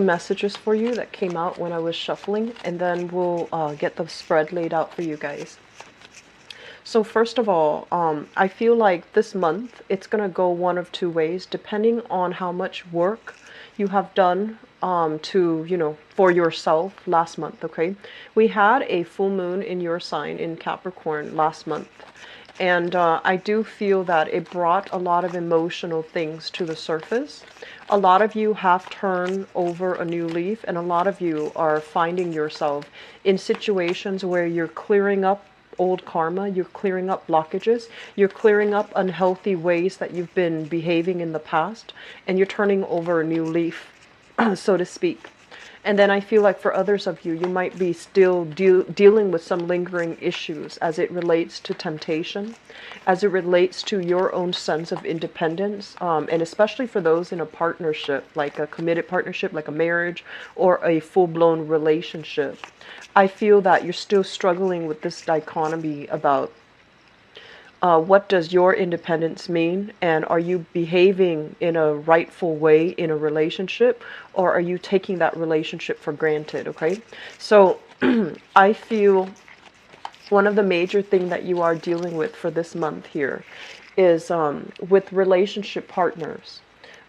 messages for you that came out when I was shuffling, and then we'll get the spread laid out for you guys. So first of all, I feel like this month it's going to go one of two ways, depending on how much work you have done for yourself last month, okay? We had a full moon in your sign in Capricorn last month. And I do feel that it brought a lot of emotional things to the surface. A lot of you have turned over a new leaf, and a lot of you are finding yourself in situations where you're clearing up old karma, you're clearing up blockages, you're clearing up unhealthy ways that you've been behaving in the past, and you're turning over a new leaf, so to speak. And then I feel like for others of you, you might be still dealing with some lingering issues as it relates to temptation, as it relates to your own sense of independence, and especially for those in a partnership, like a committed partnership, like a marriage or a full-blown relationship. I feel that you're still struggling with this dichotomy about what does your independence mean, and are you behaving in a rightful way in a relationship, or are you taking that relationship for granted? Okay, so I feel one of the major things that you are dealing with for this month here is with relationship partners.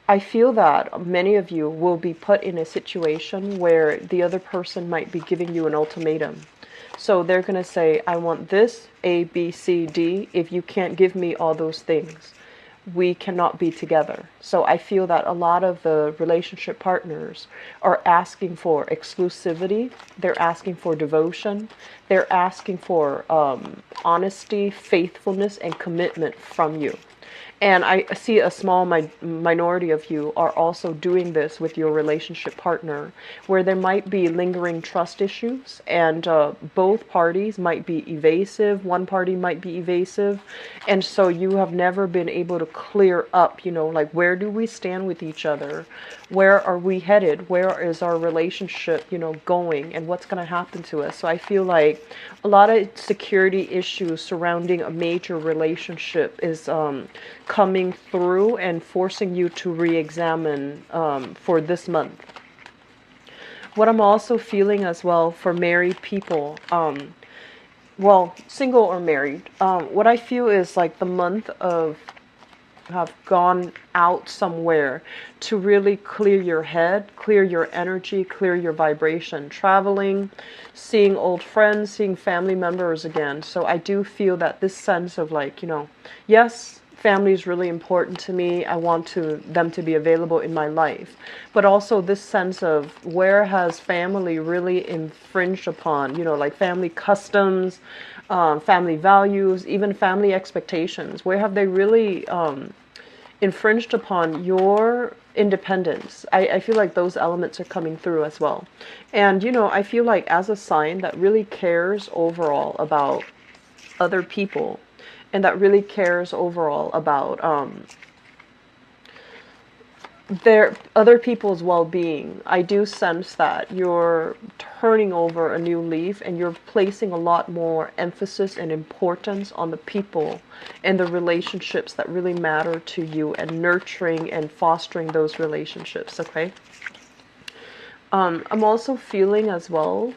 I feel that many of you will be put in a situation where the other person might be giving you an ultimatum. So they're going to say, I want this, A, B, C, D. If you can't give me all those things, we cannot be together. So I feel that a lot of the relationship partners are asking for exclusivity. They're asking for devotion. They're asking for honesty, faithfulness, and commitment from you. And I see a small minority of you are also doing this with your relationship partner, where there might be lingering trust issues, and both parties might be evasive. One party might be evasive. And so you have never been able to clear up, like, where do we stand with each other? Where are we headed? Where is our relationship, going? And what's going to happen to us? So I feel like a lot of security issues surrounding a major relationship is coming through and forcing you to re-examine for this month. What I'm also feeling as well for married people, well, single or married, what I feel is like the month of have gone out somewhere to really clear your head, clear your energy, clear your vibration, traveling, seeing old friends, seeing family members again. So I do feel that this sense of like, yes, family is really important to me. I want them to be available in my life. But also this sense of where has family really infringed upon, like family customs, family values, even family expectations. Where have they really infringed upon your independence? I feel like those elements are coming through as well. And, I feel like as a sign that really cares overall about other people, and that really cares overall about their other people's well-being, I do sense that you're turning over a new leaf, and you're placing a lot more emphasis and importance on the people and the relationships that really matter to you, and nurturing and fostering those relationships. Okay, I'm also feeling as well,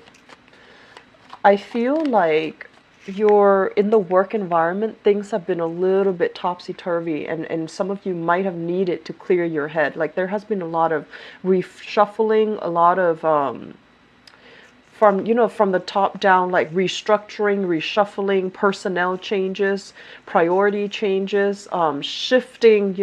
I feel like you're in the work environment, things have been a little bit topsy-turvy, and some of you might have needed to clear your head. Like there has been a lot of reshuffling, a lot of from the top down, like restructuring, reshuffling, personnel changes, priority changes, shifting,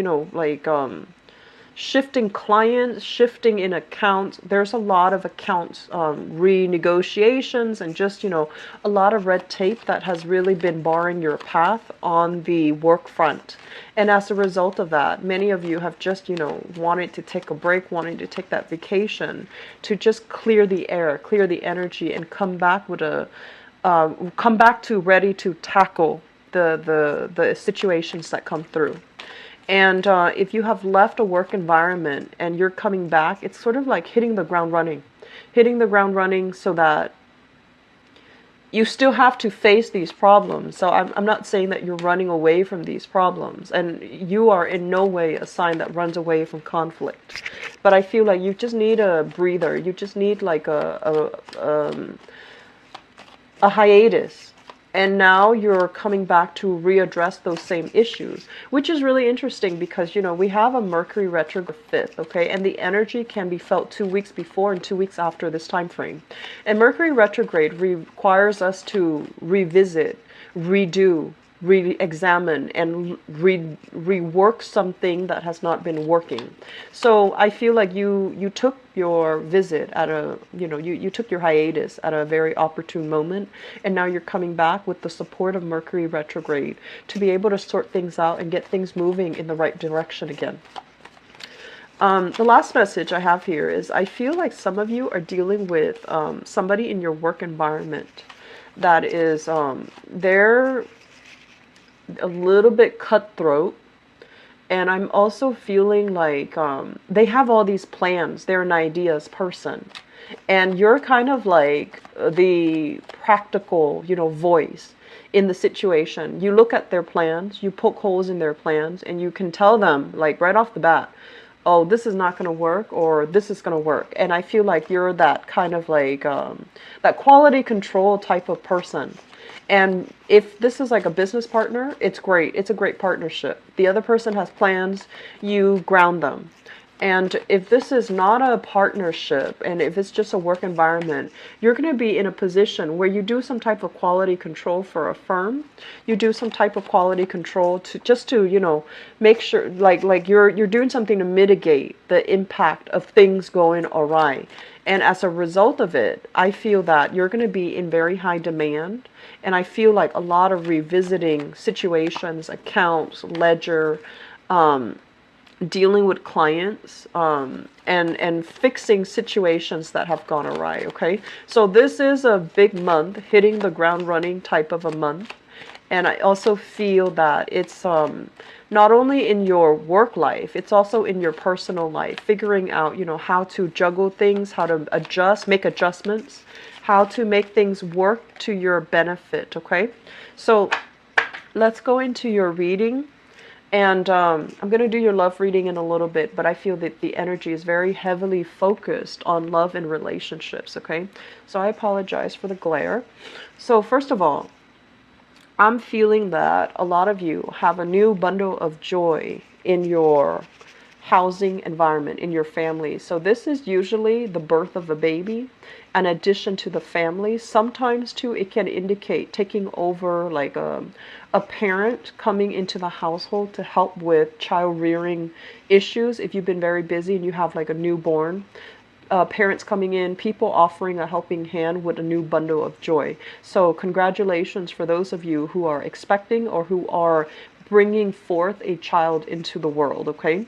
shifting clients, shifting in accounts. There's a lot of accounts renegotiations, and just, a lot of red tape that has really been barring your path on the work front. And as a result of that, many of you have just, wanted to take a break, wanting to take that vacation to just clear the air, clear the energy, and come back to ready to tackle the situations that come through. And if you have left a work environment and you're coming back, it's sort of like hitting the ground running so that you still have to face these problems. So I'm not saying that you're running away from these problems, and you are in no way a sign that runs away from conflict. But I feel like you just need a breather. You just need like a hiatus. And now you're coming back to readdress those same issues, which is really interesting because, you know, we have a Mercury retrograde 5th, okay? And the energy can be felt 2 weeks before and 2 weeks after this time frame. And Mercury retrograde requires us to revisit, redo, re-examine, and rework something that has not been working. So I feel like you took your visit at a, you know, you took your hiatus at a very opportune moment, and now you're coming back with the support of Mercury retrograde to be able to sort things out and get things moving in the right direction again. The last message I have here is I feel like some of you are dealing with somebody in your work environment that is they're a little bit cutthroat, and I'm also feeling like they have all these plans. They're an ideas person, and you're kind of like the practical, you know, voice in the situation. You look at their plans, you poke holes in their plans, and you can tell them like right off the bat, oh, this is not going to work, or this is going to work. And I feel like you're that kind of like that quality control type of person. And if this is like a business partner, it's great. It's a great partnership. The other person has plans, you ground them. And if this is not a partnership, and if it's just a work environment, you're going to be in a position where you do some type of quality control for a firm. You do some type of quality control to just to, you know, make sure like you're doing something to mitigate the impact of things going awry. And as a result of it, I feel that you're going to be in very high demand. And I feel like a lot of revisiting situations, accounts, ledger, dealing with clients, and fixing situations that have gone awry, okay? So this is a big month, hitting the ground running type of a month. And I also feel that it's not only in your work life, it's also in your personal life, figuring out, you know, how to juggle things, how to adjust, make adjustments, how to make things work to your benefit, okay? So let's go into your reading. And I'm going to do your love reading in a little bit, but I feel that the energy is very heavily focused on love and relationships, okay? So I apologize for the glare. So first of all, I'm feeling that a lot of you have a new bundle of joy in your housing environment, in your family. So this is usually the birth of a baby, an addition to the family. Sometimes too, it can indicate taking over like a parent coming into the household to help with child rearing issues. If you've been very busy and you have like a newborn, parents coming in, people offering a helping hand with a new bundle of joy. So congratulations for those of you who are expecting or who are bringing forth a child into the world, okay?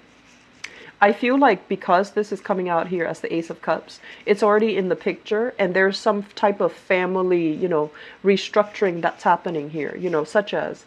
I feel like because this is coming out here as the Ace of Cups, it's already in the picture, and there's some type of family, you know, restructuring that's happening here, you know, such as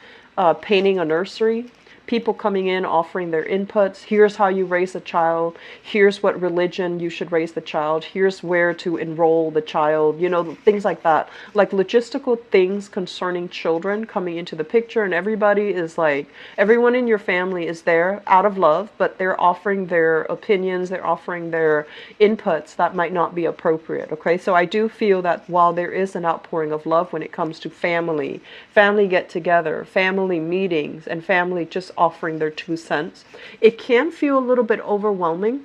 painting a nursery, people coming in offering their inputs. Here's how you raise a child. Here's what religion you should raise the child. Here's where to enroll the child. You know, things like that. Like logistical things concerning children coming into the picture. And everybody is like, everyone in your family is there out of love, but they're offering their opinions. They're offering their inputs that might not be appropriate. Okay, so I do feel that while there is an outpouring of love when it comes to family get together, family meetings, and family just offering their 2 cents, it can feel a little bit overwhelming,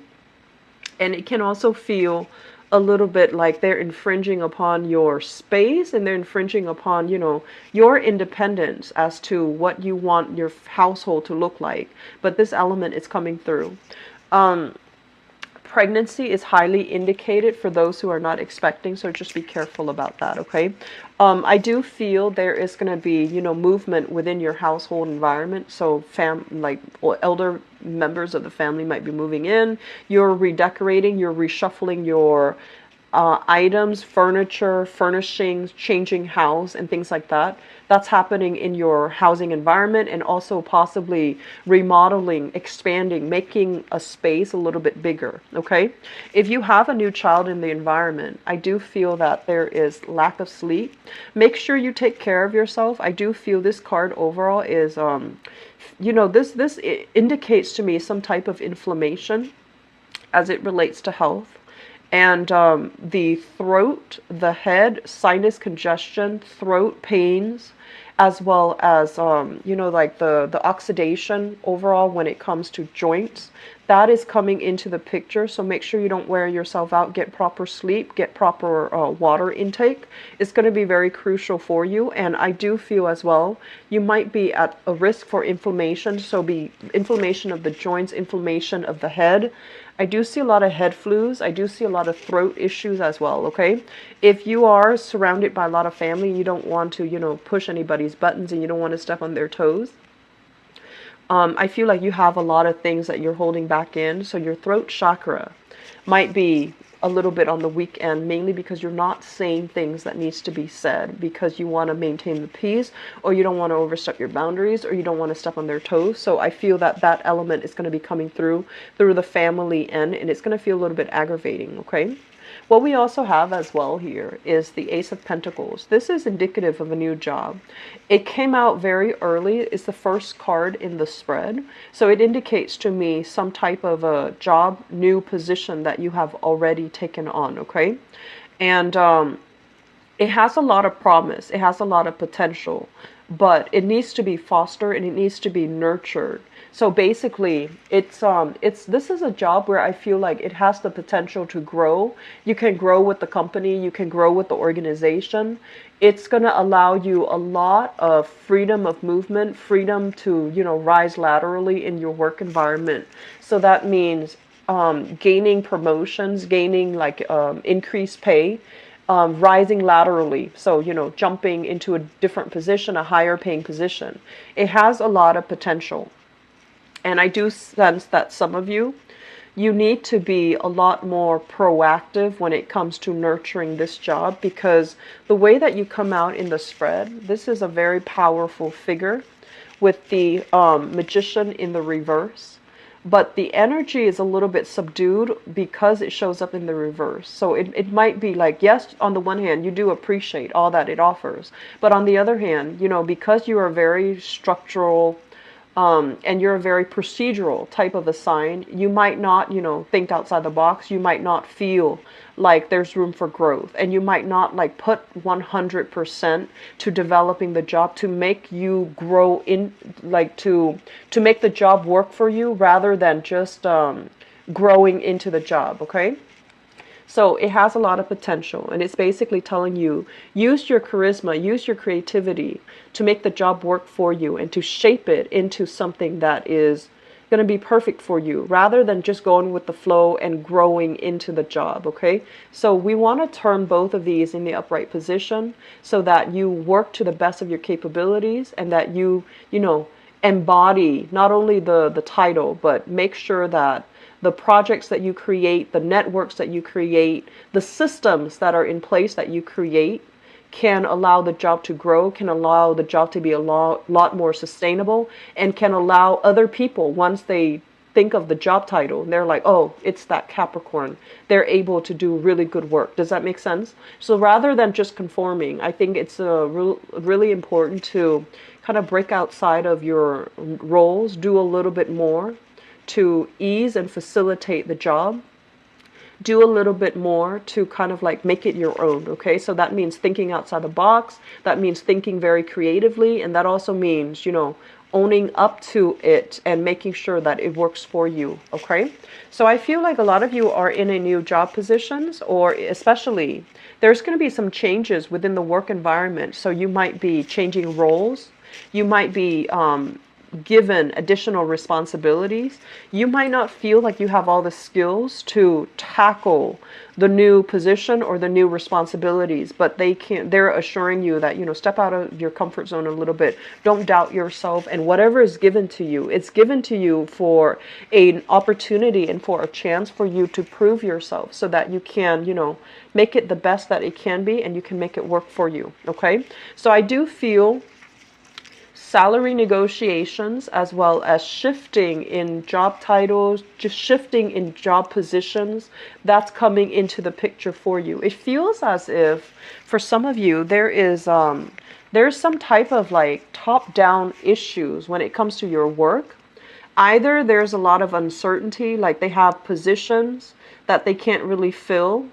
and it can also feel a little bit like they're infringing upon your space, and they're infringing upon, you know, your independence as to what you want your household to look like. But this element is coming through. Pregnancy is highly indicated for those who are not expecting, so just be careful about that, okay? I do feel there is going to be, you know, movement within your household environment. So elder members of the family might be moving in. You're redecorating, you're reshuffling your items, furniture, furnishings, changing house, and things like that. That's happening in your housing environment, and also possibly remodeling, expanding, making a space a little bit bigger. Okay. If you have a new child in the environment, I do feel that there is lack of sleep. Make sure you take care of yourself. I do feel this card overall is, this indicates to me some type of inflammation as it relates to health. And the throat, the head, sinus congestion, throat pains, as well as, like the oxidation overall when it comes to joints, that is coming into the picture. So make sure you don't wear yourself out. Get proper sleep, get proper water intake. It's going to be very crucial for you. And I do feel as well, you might be at a risk for inflammation. So be inflammation of the joints, inflammation of the head. I do see a lot of head flus. I do see a lot of throat issues as well, okay? If you are surrounded by a lot of family, you don't want to, push anybody's buttons and you don't want to step on their toes. I feel like you have a lot of things that you're holding back in. So your throat chakra might be a little bit on the weak end, mainly because you're not saying things that needs to be said because you want to maintain the peace, or you don't want to overstep your boundaries, or you don't want to step on their toes. So I feel that that element is going to be coming through the family end, and it's going to feel a little bit aggravating, okay? What we also have as well here is the Ace of Pentacles. This is indicative of a new job. It came out very early. It's the first card in the spread. So it indicates to me some type of a job, new position that you have already taken on, okay? And it has a lot of promise. It has a lot of potential, but it needs to be fostered and it needs to be nurtured. So basically, this is a job where I feel like it has the potential to grow. You can grow with the company, you can grow with the organization. It's going to allow you a lot of freedom of movement, freedom to, rise laterally in your work environment. So that means gaining promotions, gaining increased pay, rising laterally. So, jumping into a different position, a higher paying position. It has a lot of potential. And I do sense that some of you need to be a lot more proactive when it comes to nurturing this job, because the way that you come out in the spread, this is a very powerful figure with the Magician in the reverse. But the energy is a little bit subdued because it shows up in the reverse. So it might be like, yes, on the one hand, you do appreciate all that it offers. But on the other hand, because you are very structural, and you're a very procedural type of a sign, you might not, think outside the box. You might not feel like there's room for growth, and you might not put 100% to developing the job to make you grow in, to make the job work for you rather than just growing into the job, okay? So it has a lot of potential, and it's basically telling you, use your charisma, use your creativity to make the job work for you and to shape it into something that is going to be perfect for you rather than just going with the flow and growing into the job, okay? So we want to turn both of these in the upright position so that you work to the best of your capabilities and that you embody not only the title, but make sure that the projects that you create, the networks that you create, the systems that are in place that you create can allow the job to grow, can allow the job to be a lot more sustainable, and can allow other people, once they think of the job title, they're like, oh, it's that Capricorn. They're able to do really good work. Does that make sense? So rather than just conforming, I think it's really important to kind of break outside of your roles, do a little bit more to ease and facilitate the job, do a little bit more to kind of make it your own, okay? So that means thinking outside the box, that means thinking very creatively, and that also means, owning up to it and making sure that it works for you, okay? So I feel like a lot of you are in a new job positions, or especially there's going to be some changes within the work environment. So you might be changing roles, you might be given additional responsibilities, you might not feel like you have all the skills to tackle the new position or the new responsibilities, but they're assuring you that, step out of your comfort zone a little bit. Don't doubt yourself, and whatever is given to you, it's given to you for an opportunity and for a chance for you to prove yourself so that you can, make it the best that it can be, and you can make it work for you. Okay. So I do feel salary negotiations, as well as shifting in job titles, just shifting in job positions, that's coming into the picture for you. It feels as if for some of you there's some type of like top-down issues when it comes to your work. Either there's a lot of uncertainty, like they have positions that they can't really fill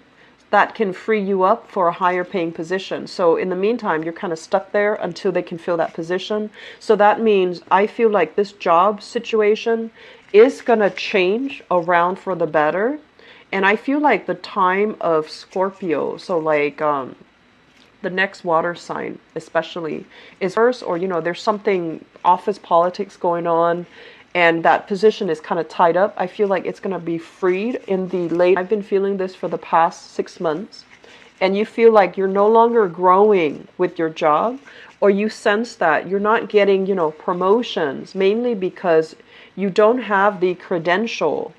that can free you up for a higher paying position. So in the meantime, you're kind of stuck there until they can fill that position. So that means I feel like this job situation is going to change around for the better. And I feel like the time of Scorpio, so like the next water sign especially, is first, or there's something office politics going on, and that position is kind of tied up. I feel like it's going to be freed in the late. I've been feeling this for the past 6 months, and you feel like you're no longer growing with your job, or you sense that you're not getting, promotions, mainly because you don't have the credential.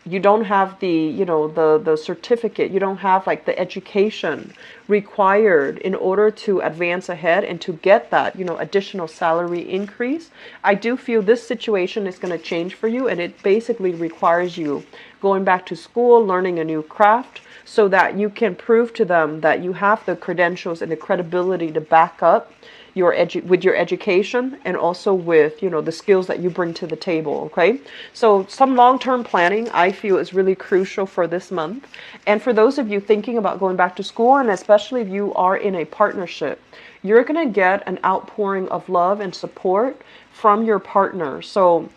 You don't have the, the certificate. You don't have like the education required in order to advance ahead and to get that, additional salary increase. I do feel this situation is going to change for you, and it basically requires you going back to school, learning a new craft, so that you can prove to them that you have the credentials and the credibility to back up with your education, and also with the skills that you bring to the table. Okay, so some long-term planning I feel is really crucial for this month. And for those of you thinking about going back to school, and especially if you are in a partnership, you're going to get an outpouring of love and support from your partner. So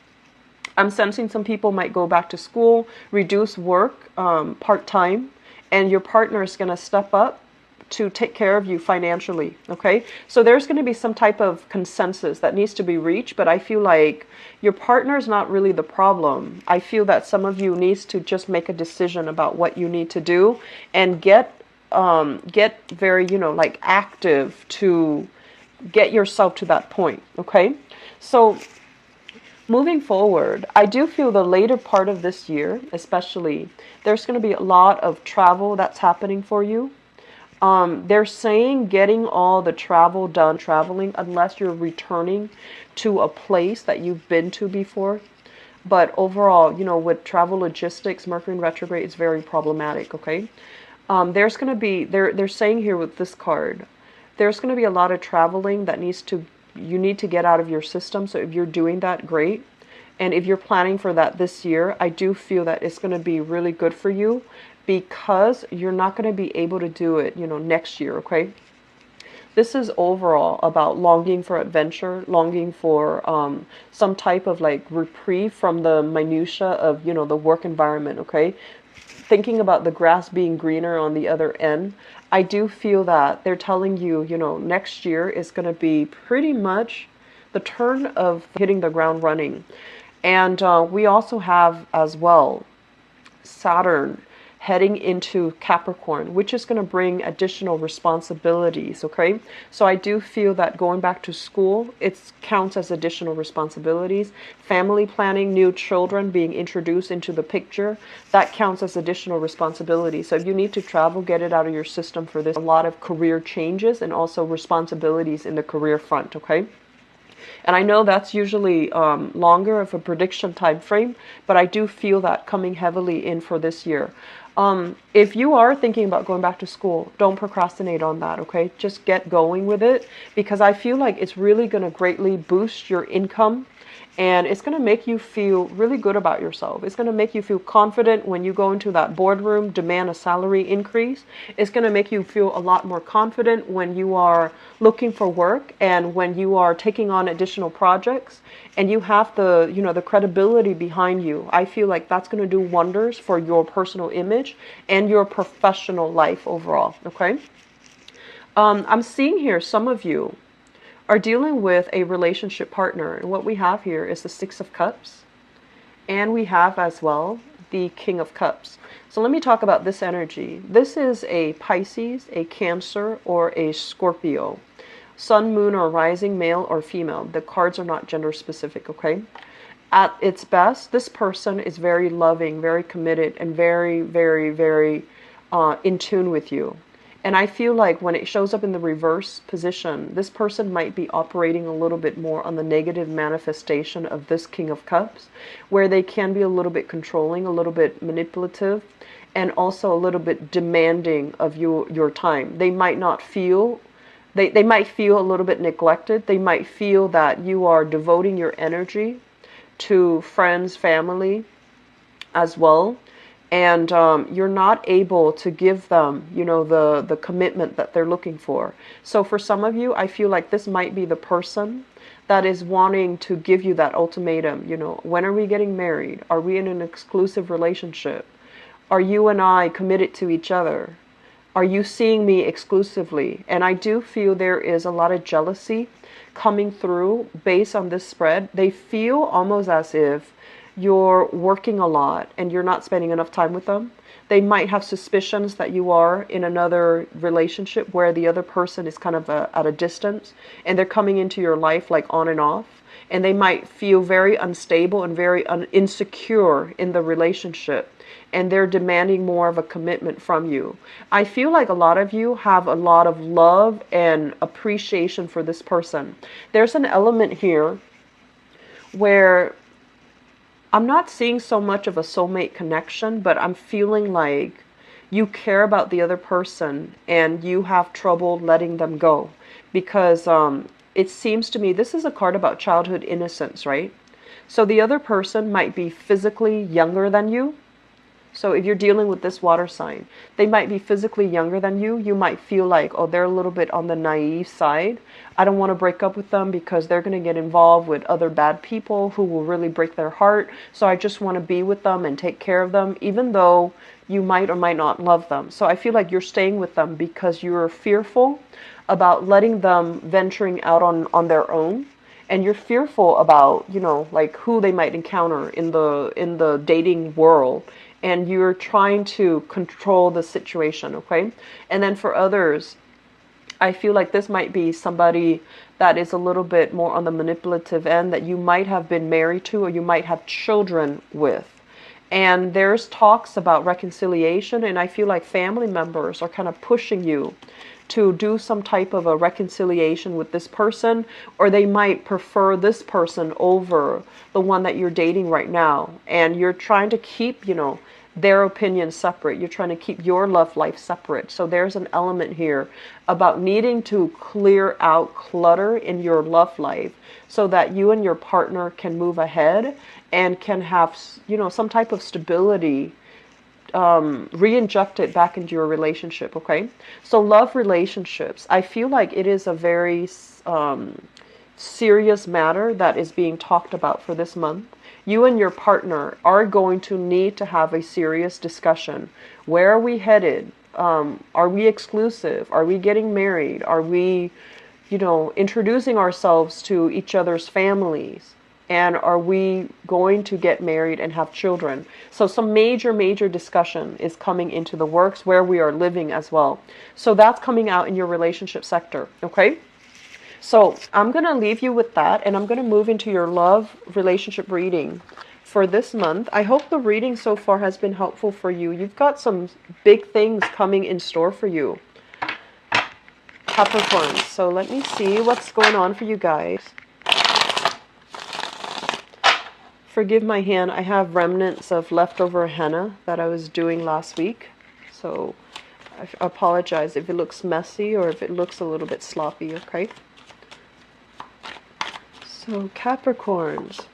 I'm sensing some people might go back to school, reduce work part-time, and your partner is going to step up to take care of you financially. Okay, so there's going to be some type of consensus that needs to be reached, but I feel like your partner is not really the problem. I feel that some of you needs to just make a decision about what you need to do, and get very like active to get yourself to that point. Okay, so moving forward, I do feel the later part of this year especially, there's going to be a lot of travel that's happening for you. They're saying getting all the travel done, traveling, unless you're returning to a place that you've been to before. But overall, with travel logistics, Mercury in retrograde is very problematic. Okay, there's going to be, they're saying here with this card, there's going to be a lot of traveling that you need to get out of your system. So if you're doing that, great. And if you're planning for that this year, I do feel that it's going to be really good for you, because you're not going to be able to do it, next year. Okay, this is overall about longing for adventure, longing for some type of like reprieve from the minutia of the work environment. Okay, thinking about the grass being greener on the other end. I do feel that they're telling you, next year is going to be pretty much the turn of hitting the ground running. And we also have as well Saturn heading into Capricorn, which is going to bring additional responsibilities. Okay, so I do feel that going back to school, it counts as additional responsibilities. Family planning, new children being introduced into the picture, that counts as additional responsibilities. So if you need to travel, get it out of your system for this. A lot of career changes and also responsibilities in the career front. Okay, and I know that's usually longer of a prediction time frame, but I do feel that coming heavily in for this year. If you are thinking about going back to school, don't procrastinate on that. Okay, just get going with it, because I feel like it's really going to greatly boost your income, and it's going to make you feel really good about yourself. It's going to make you feel confident when you go into that boardroom, demand a salary increase. It's going to make you feel a lot more confident when you are looking for work, and when you are taking on additional projects, and you have the, the credibility behind you. I feel like that's going to do wonders for your personal image and your professional life overall. Okay, I'm seeing here some of you are dealing with a relationship partner. And what we have here is the Six of Cups. And we have as well the King of Cups. So let me talk about this energy. This is a Pisces, a Cancer, or a Scorpio. Sun, moon, or rising, male or female. The cards are not gender specific, okay? At its best, this person is very loving, very committed, and very, very, very in tune with you. And I feel like when it shows up in the reverse position, this person might be operating a little bit more on the negative manifestation of this King of Cups, where they can be a little bit controlling, a little bit manipulative, and also a little bit demanding of your time. They might not feel, they might feel a little bit neglected. They might feel that you are devoting your energy to friends, family as well. And you're not able to give them, you know, the commitment that they're looking for. So for some of you, I feel like this might be the person that is wanting to give you that ultimatum. You know, when are we getting married? Are we in an exclusive relationship? Are you and I committed to each other? Are you seeing me exclusively? And I do feel there is a lot of jealousy coming through based on this spread. They feel almost as if you're working a lot and you're not spending enough time with them. They might have suspicions that you are in another relationship where the other person is kind of at a distance and they're coming into your life like on and off. And they might feel very unstable and very insecure in the relationship. And they're demanding more of a commitment from you. I feel like a lot of you have a lot of love and appreciation for this person. There's an element here where I'm not seeing so much of a soulmate connection, but I'm feeling like you care about the other person and you have trouble letting them go. Because it seems to me, this is a card about childhood innocence, right? So the other person might be physically younger than you. So if you're dealing with this water sign, they might be physically younger than you. You might feel like, oh, they're a little bit on the naive side. I don't want to break up with them because they're going to get involved with other bad people who will really break their heart. So I just want to be with them and take care of them, even though you might or might not love them. So I feel like you're staying with them because you're fearful about letting them venturing out on their own. And you're fearful about, you know, like who they might encounter in the dating world. And you're trying to control the situation, okay? And then for others, I feel like this might be somebody that is a little bit more on the manipulative end that you might have been married to or you might have children with. And there's talks about reconciliation, and I feel like family members are kind of pushing you to do some type of a reconciliation with this person, or they might prefer this person over the one that you're dating right now. And you're trying to keep, you know, their opinion separate. You're trying to keep your love life separate. So there's an element here about needing to clear out clutter in your love life so that you and your partner can move ahead and can have, you know, some type of stability re-inject it back into your relationship, okay? So love relationships, I feel like it is a very serious matter that is being talked about for this month. You and your partner are going to need to have a serious discussion. Where are we headed? Are we exclusive? Are we getting married? Are we, you know, introducing ourselves to each other's families? And are we going to get married and have children? So some major discussion is coming into the works where we are living as well. So that's coming out in your relationship sector, okay? So I'm going to leave you with that, and I'm going to move into your love relationship reading for this month. I hope the reading so far has been helpful for you. You've got some big things coming in store for you, Capricorn. So let me see what's going on for you guys. Forgive my hand, I have remnants of leftover henna that I was doing last week. So I apologize if it looks messy or if it looks a little bit sloppy, okay? So Capricorns.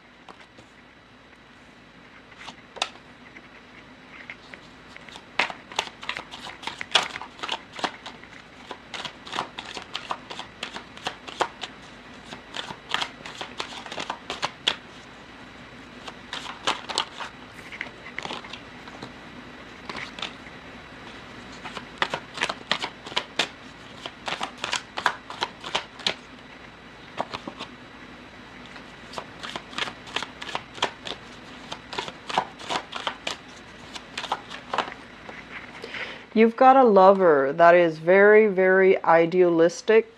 You've got a lover that is very, very idealistic,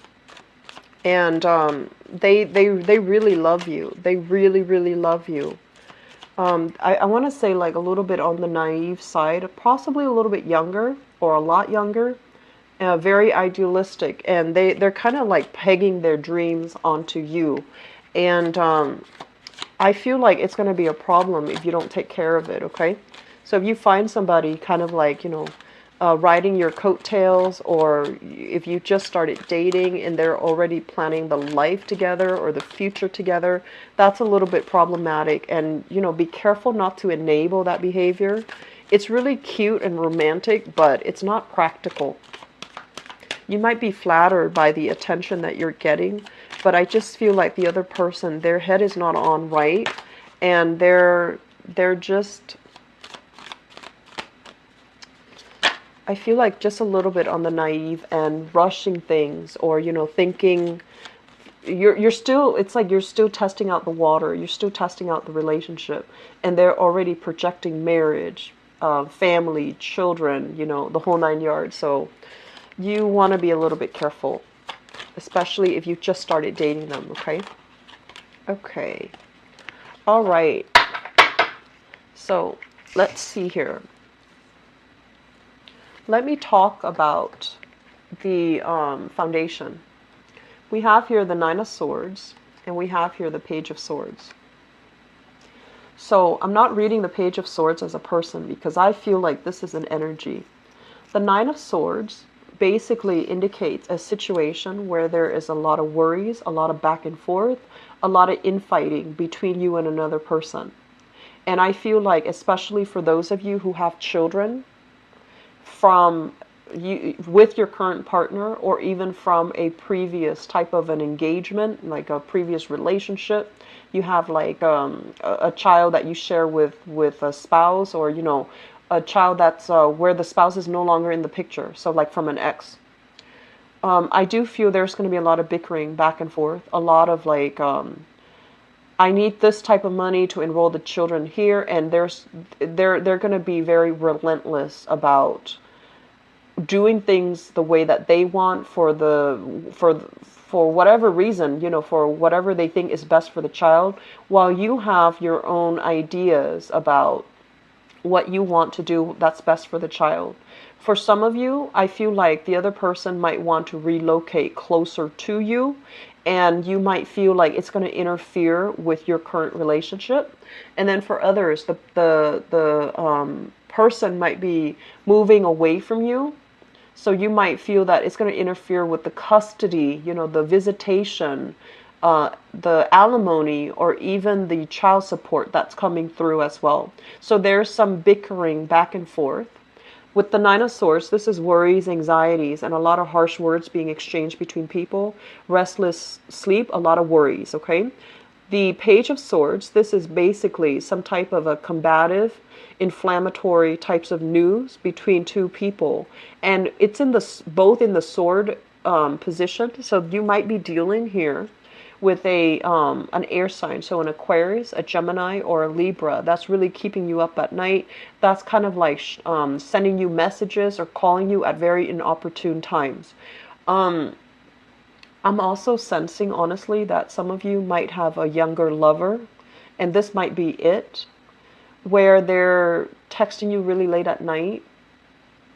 and they really love you. They really, really love you. I want to say like a little bit on the naive side, possibly a little bit younger or a lot younger, very idealistic, and they're kind of like pegging their dreams onto you. And I feel like it's going to be a problem if you don't take care of it, okay? So if you find somebody kind of like, riding your coattails, or if you just started dating and they're already planning the life together or the future together, that's a little bit problematic. And, be careful not to enable that behavior. It's really cute and romantic, but it's not practical. You might be flattered by the attention that you're getting, but I just feel like the other person, their head is not on right, and they're just, I feel like just a little bit on the naive and rushing things, or thinking you're still, it's like you're still testing out the water, you're still testing out the relationship, and they're already projecting marriage, family, children, the whole 9 yards. So you want to be a little bit careful, especially if you just started dating them, okay? Okay. All right. So let's see here. Let me talk about the foundation. We have here the Nine of Swords, and we have here the Page of Swords. So I'm not reading the Page of Swords as a person, because I feel like this is an energy. The Nine of Swords basically indicates a situation where there is a lot of worries, a lot of back and forth, a lot of infighting between you and another person. And I feel like, especially for those of you who have children from you with your current partner, or even from a previous type of an engagement, like a previous relationship, you have like a child that you share with a spouse, or a child that's where the spouse is no longer in the picture, so like from an ex. I do feel there's going to be a lot of bickering back and forth, a lot of like, I need this type of money to enroll the children here, and they're going to be very relentless about doing things the way that they want, for whatever reason, for whatever they think is best for the child, while you have your own ideas about what you want to do that's best for the child. For some of you, I feel like the other person might want to relocate closer to you, and you might feel like it's going to interfere with your current relationship. And then for others, the person might be moving away from you, so you might feel that it's going to interfere with the custody, the visitation, the alimony, or even the child support that's coming through as well. So there's some bickering back and forth. With the Nine of Swords, this is worries, anxieties, and a lot of harsh words being exchanged between people. Restless sleep, a lot of worries, okay? The Page of Swords, this is basically some type of a combative, inflammatory types of news between two people. And it's in both in the sword position. So you might be dealing here with an air sign, so an Aquarius, a Gemini, or a Libra. That's really keeping you up at night. That's kind of like sending you messages or calling you at very inopportune times. I'm also sensing, honestly, that some of you might have a younger lover, and this might be it, where they're texting you really late at night,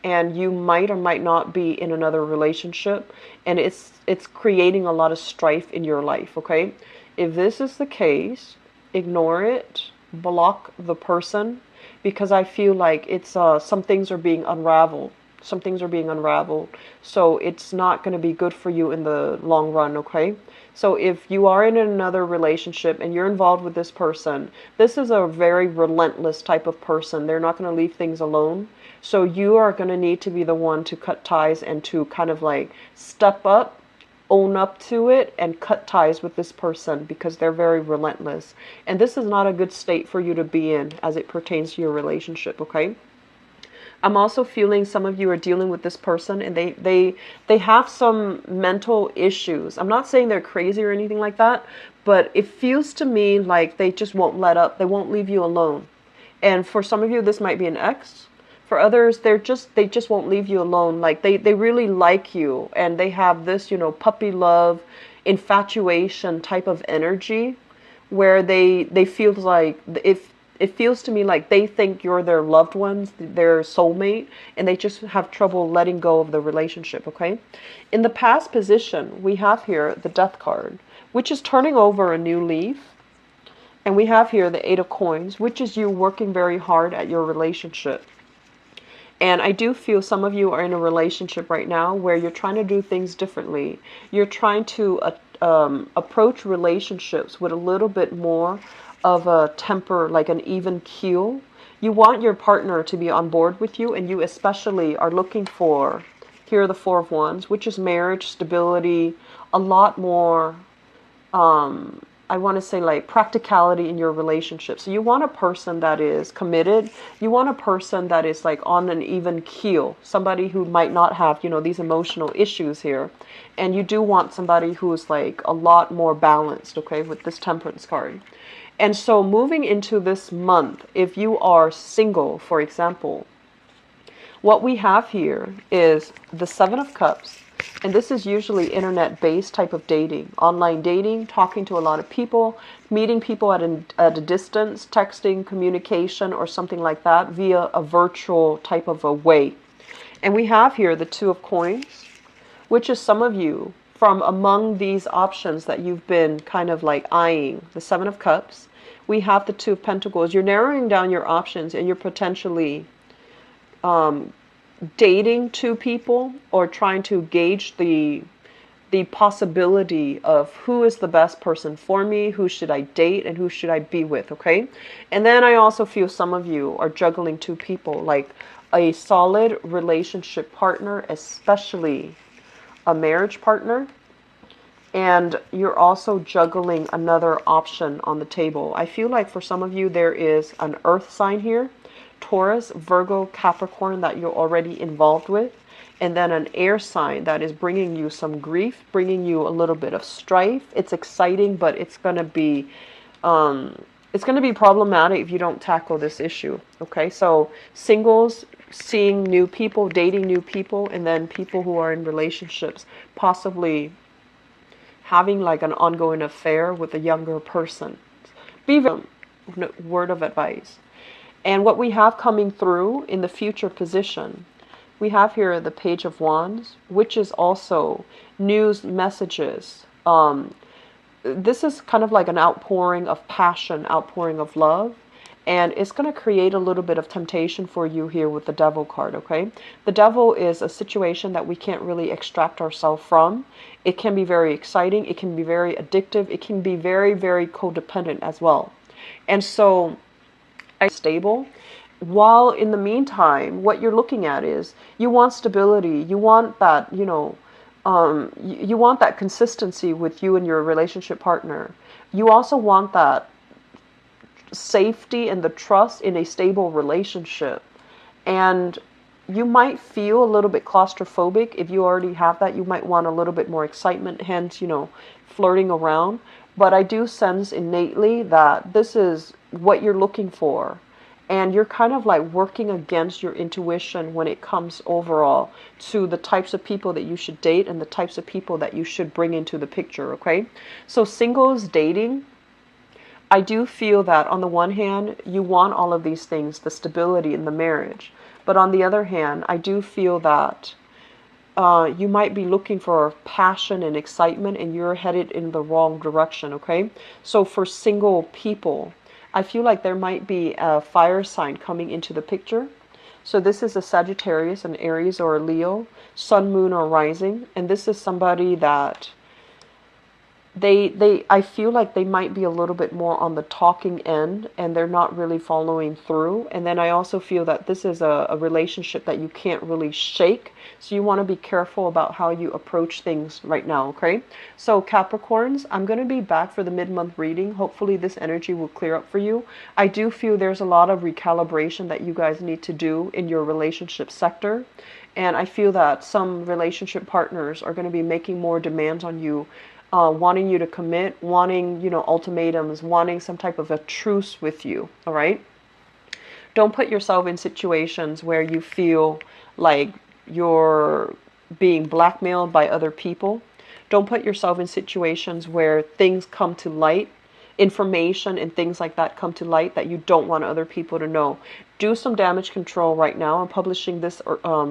and you might or might not be in another relationship, and it's creating a lot of strife in your life, okay? If this is the case, ignore it, block the person, because I feel like it's some things are being unraveled. Some things are being unraveled, so it's not going to be good for you in the long run, okay? So if you are in another relationship and you're involved with this person, this is a very relentless type of person. They're not going to leave things alone. So you are going to need to be the one to cut ties and to kind of like step up, own up to it, and cut ties with this person, because they're very relentless. And this is not a good state for you to be in as it pertains to your relationship, okay? I'm also feeling some of you are dealing with this person, and they have some mental issues. I'm not saying they're crazy or anything like that, but it feels to me like they just won't let up. They won't leave you alone. And for some of you, this might be an ex. For others, they just won't leave you alone. Like they really like you, and they have this, puppy love, infatuation type of energy, where they feel like, if it feels to me like they think you're their loved ones, their soulmate, and they just have trouble letting go of the relationship, okay? In the past position, we have here the Death card, which is turning over a new leaf. And we have here the Eight of Coins, which is you working very hard at your relationship. And I do feel some of you are in a relationship right now where you're trying to do things differently. You're trying to approach relationships with a little bit more of a temper, like an even keel. You want your partner to be on board with you, and you especially are looking for, here are the Four of Wands, which is marriage, stability, a lot more, I want to say, like practicality in your relationship. So you want a person that is committed. You want a person that is like on an even keel, somebody who might not have, these emotional issues here. And you do want somebody who is like a lot more balanced, okay, with this Temperance card. And so moving into this month, if you are single, for example, what we have here is the Seven of Cups. And this is usually internet-based type of dating, online dating, talking to a lot of people, meeting people at a distance, texting, communication, or something like that via a virtual type of a way. And we have here the Two of Coins, which is some of you from among these options that you've been kind of like eyeing. The Seven of Cups. We have the Two of Pentacles. You're narrowing down your options, and you're potentially dating two people, or trying to gauge the possibility of who is the best person for me, who should I date, and who should I be with, okay? And then I also feel some of you are juggling two people, like a solid relationship partner, especially a marriage partner, and you're also juggling another option on the table. I feel like for some of you there is an earth sign here, Taurus, Virgo, Capricorn, that you're already involved with, and then an air sign that is bringing you some grief, bringing you a little bit of strife. It's exciting, but it's going to be problematic if you don't tackle this issue. Okay, so singles, seeing new people, dating new people, and then people who are in relationships, possibly having like an ongoing affair with a younger person. Be very, word of advice. And what we have coming through in the future position, we have here the Page of Wands, which is also news, messages. This is kind of like an outpouring of passion, outpouring of love. And it's going to create a little bit of temptation for you here with the Devil card, okay? The Devil is a situation that we can't really extract ourselves from. It can be very exciting. It can be very addictive. It can be very, very codependent as well. And so, stable. While in the meantime, what you're looking at is you want stability. You want that, you want that consistency with you and your relationship partner. You also want that safety and the trust in a stable relationship. And you might feel a little bit claustrophobic. If you already have that, you might want a little bit more excitement, hence, flirting around. But I do sense innately that this is what you're looking for. And you're kind of like working against your intuition when it comes overall to the types of people that you should date and the types of people that you should bring into the picture, okay? So singles dating, I do feel that on the one hand, you want all of these things, the stability in the marriage. But on the other hand, I do feel that you might be looking for passion and excitement, and you're headed in the wrong direction, okay? So for single people, I feel like there might be a fire sign coming into the picture. So this is a Sagittarius, an Aries, or a Leo, Sun, Moon, or Rising. And this is somebody that I feel like they might be a little bit more on the talking end, and they're not really following through. And then I also feel that this is a relationship that you can't really shake. So you want to be careful about how you approach things right now, okay? So Capricorns, I'm going to be back for the mid-month reading. Hopefully this energy will clear up for you. I do feel there's a lot of recalibration that you guys need to do in your relationship sector. And I feel that some relationship partners are going to be making more demands on you, wanting you to commit, wanting, ultimatums, wanting some type of a truce with you, all right? Don't put yourself in situations where you feel like you're being blackmailed by other people. Don't put yourself in situations where things come to light, information and things like that come to light that you don't want other people to know. Do some damage control right now. I'm publishing this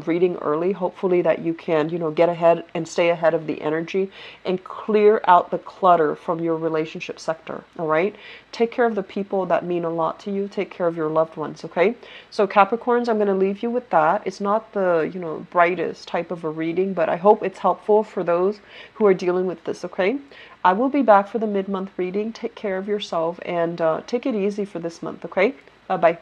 reading early, hopefully that you can, get ahead and stay ahead of the energy and clear out the clutter from your relationship sector. All right. Take care of the people that mean a lot to you. Take care of your loved ones. Okay. So Capricorns, I'm going to leave you with that. It's not the, brightest type of a reading, but I hope it's helpful for those who are dealing with this. Okay. I will be back for the mid-month reading. Take care of yourself and take it easy for this month. Okay. Bye-bye.